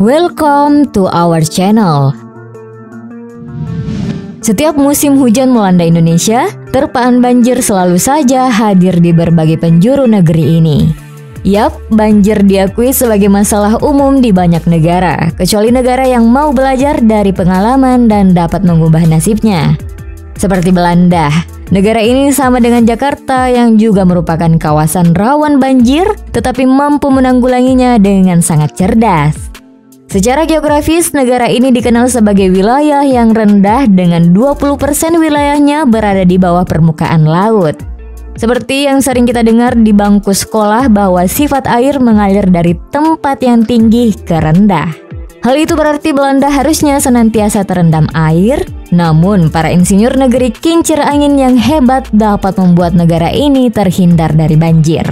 Welcome to our channel. Setiap musim hujan melanda Indonesia, terpaan banjir selalu saja hadir di berbagai penjuru negeri ini. Yap, banjir diakui sebagai masalah umum di banyak negara, kecuali negara yang mau belajar dari pengalaman dan dapat mengubah nasibnya. Seperti Belanda, negara ini sama dengan Jakarta yang juga merupakan kawasan rawan banjir, tetapi mampu menanggulanginya dengan sangat cerdas. Secara geografis, negara ini dikenal sebagai wilayah yang rendah dengan 20% wilayahnya berada di bawah permukaan laut. Seperti yang sering kita dengar di bangku sekolah bahwa sifat air mengalir dari tempat yang tinggi ke rendah. Hal itu berarti Belanda harusnya senantiasa terendam air, namun para insinyur negeri kincir angin yang hebat dapat membuat negara ini terhindar dari banjir.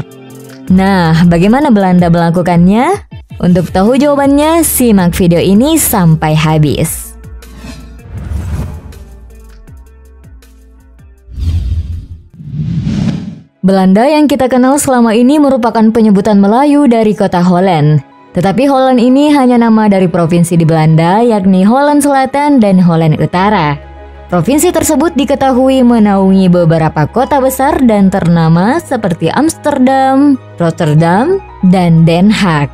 Nah, bagaimana Belanda melakukannya? Untuk tahu jawabannya, simak video ini sampai habis. Belanda yang kita kenal selama ini merupakan penyebutan Melayu dari kota Holland. Tetapi Holland ini hanya nama dari provinsi di Belanda, yakni Holland Selatan dan Holland Utara. Provinsi tersebut diketahui menaungi beberapa kota besar dan ternama seperti Amsterdam, Rotterdam, dan Den Haag.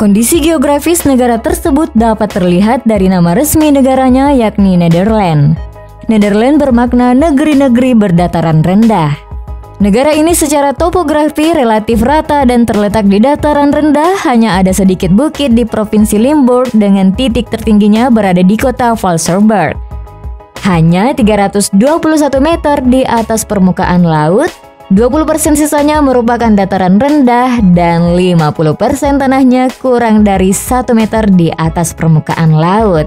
Kondisi geografis negara tersebut dapat terlihat dari nama resmi negaranya, yakni Nederland. Nederland bermakna negeri-negeri berdataran rendah. Negara ini secara topografi relatif rata dan terletak di dataran rendah, hanya ada sedikit bukit di Provinsi Limburg dengan titik tertingginya berada di kota Valserberg. Hanya 321 meter di atas permukaan laut, 20% sisanya merupakan dataran rendah dan 50% tanahnya kurang dari 1 meter di atas permukaan laut.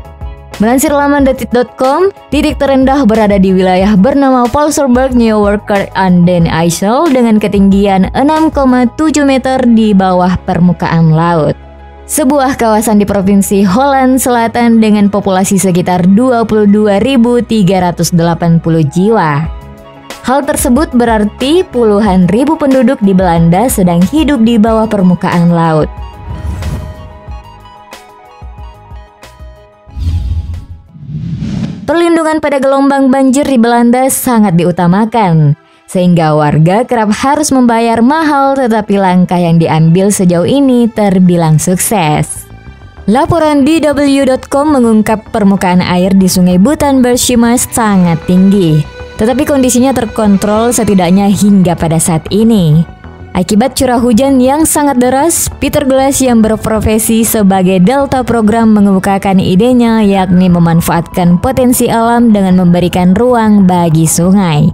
Melansir laman detik.com, titik terendah berada di wilayah bernama Valserberg Nieuwerkerk aan den IJssel dengan ketinggian 6,7 meter di bawah permukaan laut. Sebuah kawasan di Provinsi Holland Selatan dengan populasi sekitar 22.380 jiwa. Hal tersebut berarti puluhan ribu penduduk di Belanda sedang hidup di bawah permukaan laut. Perlindungan pada gelombang banjir di Belanda sangat diutamakan, sehingga warga kerap harus membayar mahal, tetapi langkah yang diambil sejauh ini terbilang sukses. Laporan DW.com mengungkap permukaan air di Sungai Butenbergschimas sangat tinggi, tetapi kondisinya terkontrol setidaknya hingga pada saat ini. Akibat curah hujan yang sangat deras, Peter Glass yang berprofesi sebagai Delta Program mengemukakan idenya, yakni memanfaatkan potensi alam dengan memberikan ruang bagi sungai.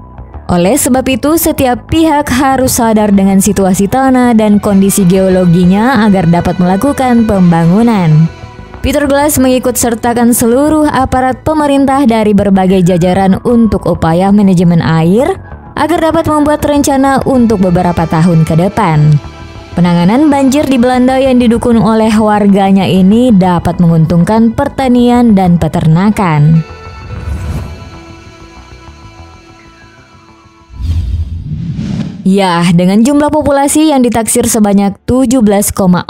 Oleh sebab itu, setiap pihak harus sadar dengan situasi tanah dan kondisi geologinya agar dapat melakukan pembangunan. Peter Glass mengikut sertakan seluruh aparat pemerintah dari berbagai jajaran untuk upaya manajemen air agar dapat membuat rencana untuk beberapa tahun ke depan. Penanganan banjir di Belanda yang didukung oleh warganya ini dapat menguntungkan pertanian dan peternakan. Ya, dengan jumlah populasi yang ditaksir sebanyak 17,44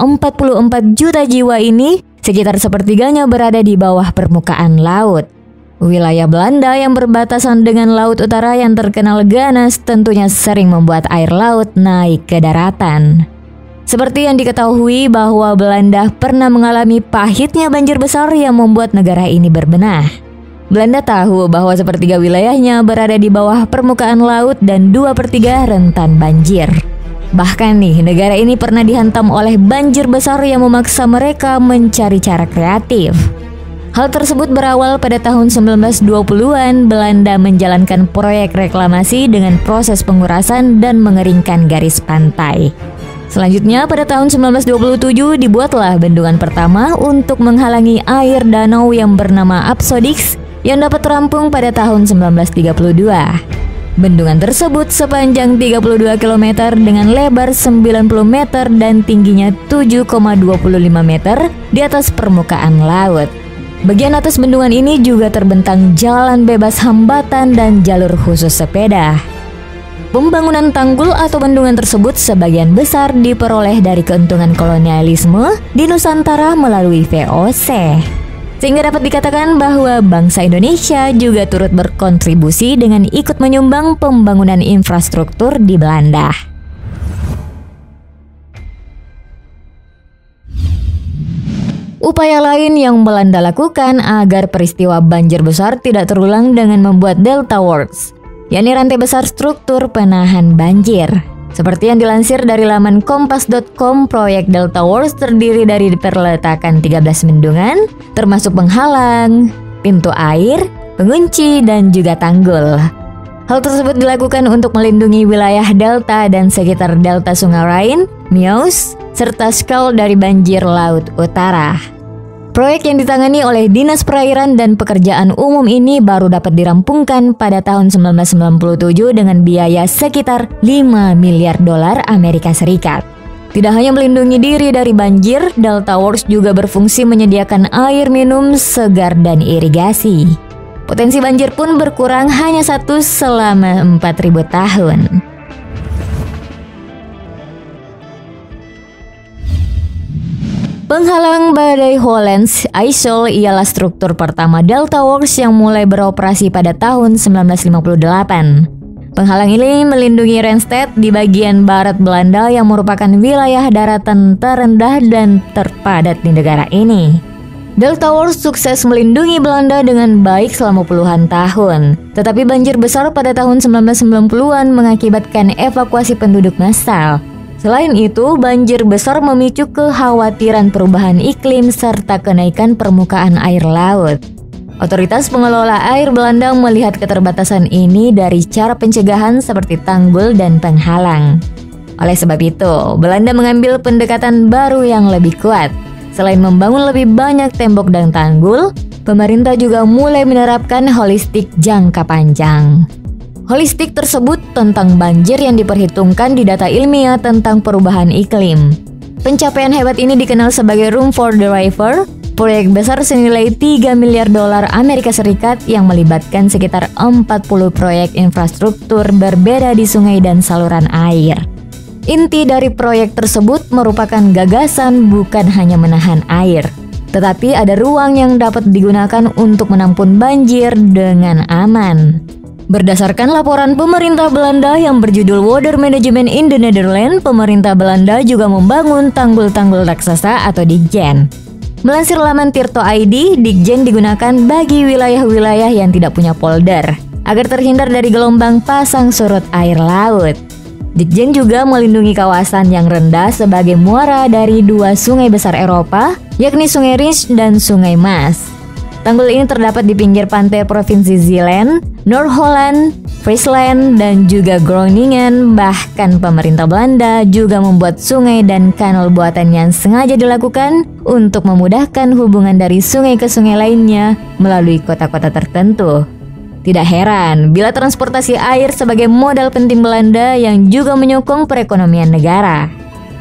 juta jiwa ini, sekitar sepertiganya berada di bawah permukaan laut. Wilayah Belanda yang berbatasan dengan Laut Utara yang terkenal ganas tentunya sering membuat air laut naik ke daratan. Seperti yang diketahui bahwa Belanda pernah mengalami pahitnya banjir besar yang membuat negara ini berbenah. Belanda tahu bahwa sepertiga wilayahnya berada di bawah permukaan laut dan 2/3 rentan banjir. Bahkan nih, negara ini pernah dihantam oleh banjir besar yang memaksa mereka mencari cara kreatif. Hal tersebut berawal pada tahun 1920-an, Belanda menjalankan proyek reklamasi dengan proses pengurasan dan mengeringkan garis pantai. Selanjutnya pada tahun 1927 dibuatlah bendungan pertama untuk menghalangi air danau yang bernama Apsodix yang dapat rampung pada tahun 1932. Bendungan tersebut sepanjang 32 km dengan lebar 90 meter dan tingginya 7,25 meter di atas permukaan laut. Bagian atas bendungan ini juga terbentang jalan bebas hambatan dan jalur khusus sepeda. Pembangunan tanggul atau bendungan tersebut sebagian besar diperoleh dari keuntungan kolonialisme di Nusantara melalui VOC. Sehingga dapat dikatakan bahwa bangsa Indonesia juga turut berkontribusi dengan ikut menyumbang pembangunan infrastruktur di Belanda. Upaya lain yang Belanda lakukan agar peristiwa banjir besar tidak terulang dengan membuat Delta Works, yakni rantai besar struktur penahan banjir. Seperti yang dilansir dari laman kompas.com, proyek Delta Works terdiri dari perletakan 13 bendungan, termasuk penghalang, pintu air, pengunci, dan juga tanggul. Hal tersebut dilakukan untuk melindungi wilayah delta dan sekitar delta Sungai Rhine, Meuse, serta Schelde dari banjir Laut Utara. Proyek yang ditangani oleh Dinas Perairan dan Pekerjaan Umum ini baru dapat dirampungkan pada tahun 1997 dengan biaya sekitar 5 miliar dolar Amerika Serikat. Tidak hanya melindungi diri dari banjir, Delta Works juga berfungsi menyediakan air minum segar dan irigasi. Potensi banjir pun berkurang hanya satu selama 4.000 tahun. Penghalang badai Hollandse IJssel ialah struktur pertama Delta Works yang mulai beroperasi pada tahun 1958. Penghalang ini melindungi Randstad di bagian barat Belanda yang merupakan wilayah daratan terendah dan terpadat di negara ini. Delta Works sukses melindungi Belanda dengan baik selama puluhan tahun. Tetapi banjir besar pada tahun 1990-an mengakibatkan evakuasi penduduk massal. Selain itu, banjir besar memicu kekhawatiran perubahan iklim serta kenaikan permukaan air laut. Otoritas pengelola air Belanda melihat keterbatasan ini dari cara pencegahan seperti tanggul dan penghalang. Oleh sebab itu, Belanda mengambil pendekatan baru yang lebih kuat. Selain membangun lebih banyak tembok dan tanggul, pemerintah juga mulai menerapkan holistik jangka panjang. Holistik tersebut tentang banjir yang diperhitungkan di data ilmiah tentang perubahan iklim. Pencapaian hebat ini dikenal sebagai Room for the River, proyek besar senilai 3 miliar dolar Amerika Serikat yang melibatkan sekitar 40 proyek infrastruktur berbeda di sungai dan saluran air. Inti dari proyek tersebut merupakan gagasan bukan hanya menahan air, tetapi ada ruang yang dapat digunakan untuk menampung banjir dengan aman. Berdasarkan laporan pemerintah Belanda yang berjudul Water Management in the Netherlands, pemerintah Belanda juga membangun tanggul-tanggul raksasa atau Dikjen. Melansir laman Tirto ID, Dikjen digunakan bagi wilayah-wilayah yang tidak punya polder, agar terhindar dari gelombang pasang surut air laut. Dikjen juga melindungi kawasan yang rendah sebagai muara dari dua sungai besar Eropa, yakni Sungai Rijn dan Sungai Maas. Tanggul ini terdapat di pinggir pantai Provinsi Zeeland, Noord-Holland, Friesland, dan juga Groningen. Bahkan pemerintah Belanda juga membuat sungai dan kanal buatan yang sengaja dilakukan untuk memudahkan hubungan dari sungai ke sungai lainnya melalui kota-kota tertentu. Tidak heran bila transportasi air sebagai modal penting Belanda yang juga menyokong perekonomian negara.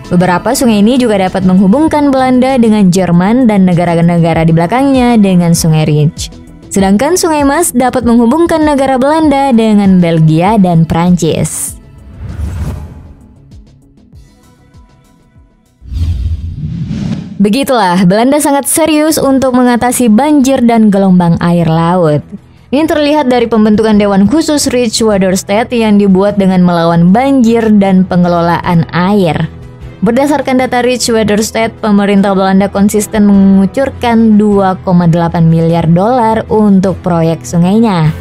Beberapa sungai ini juga dapat menghubungkan Belanda dengan Jerman dan negara-negara di belakangnya dengan Sungai Rijn. Sedangkan Sungai Maas dapat menghubungkan negara Belanda dengan Belgia dan Prancis. Begitulah, Belanda sangat serius untuk mengatasi banjir dan gelombang air laut. Ini terlihat dari pembentukan Dewan Khusus Rijkswaterstaat yang dibuat dengan melawan banjir dan pengelolaan air. Berdasarkan data Rijkswaterstaat, pemerintah Belanda konsisten mengucurkan 2,8 miliar dolar untuk proyek sungainya.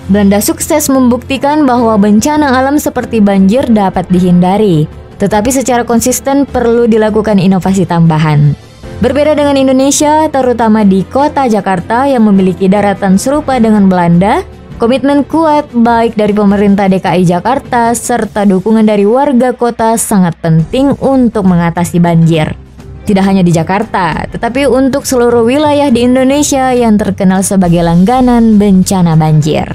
Belanda sukses membuktikan bahwa bencana alam seperti banjir dapat dihindari, tetapi secara konsisten perlu dilakukan inovasi tambahan. Berbeda dengan Indonesia, terutama di kota Jakarta yang memiliki daratan serupa dengan Belanda, komitmen kuat baik dari pemerintah DKI Jakarta serta dukungan dari warga kota sangat penting untuk mengatasi banjir. Tidak hanya di Jakarta, tetapi untuk seluruh wilayah di Indonesia yang terkenal sebagai langganan bencana banjir.